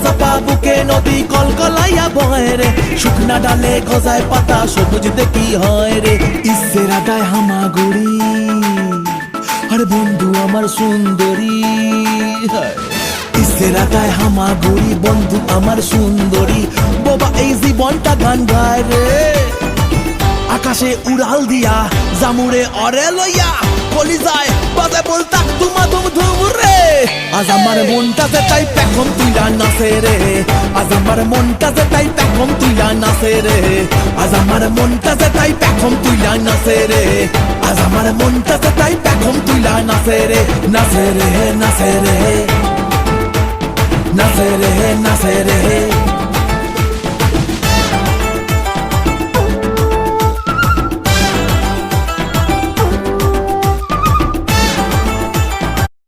চাপা বুকে নদী কলকলাইয়া বয় রে, শুকনা ডালে গজায় পাতা সবুজ দেখি হয় রে। ইসের আডায় হামাগুড়ি, আরে বন্ধু আমার সুন্দরী, ইসের আডায় হামাগুড়ি বন্ধু আমার সুন্দরী। বাবা এই জীবনটা গান গায় রে, আকাশে উড়াল দিয়া জামুরে অরে লইয়া কলিজায় বাজে বলতা তুমা ধুম ধুম রে। আজ আমার মনটাতে তাই পেখম তুইলা নাচে রে, আজ আমার মনটাতে তাই পেখম তুইলা নাচে রে, আজ আমার মনটাতে তাই পেখম তুইলা নাচে রে, আজ আমার মনটাতে তাই পেখম তুইলা নাচে রে। নাচে রে নাচে রে নাচে রে নাচে রে।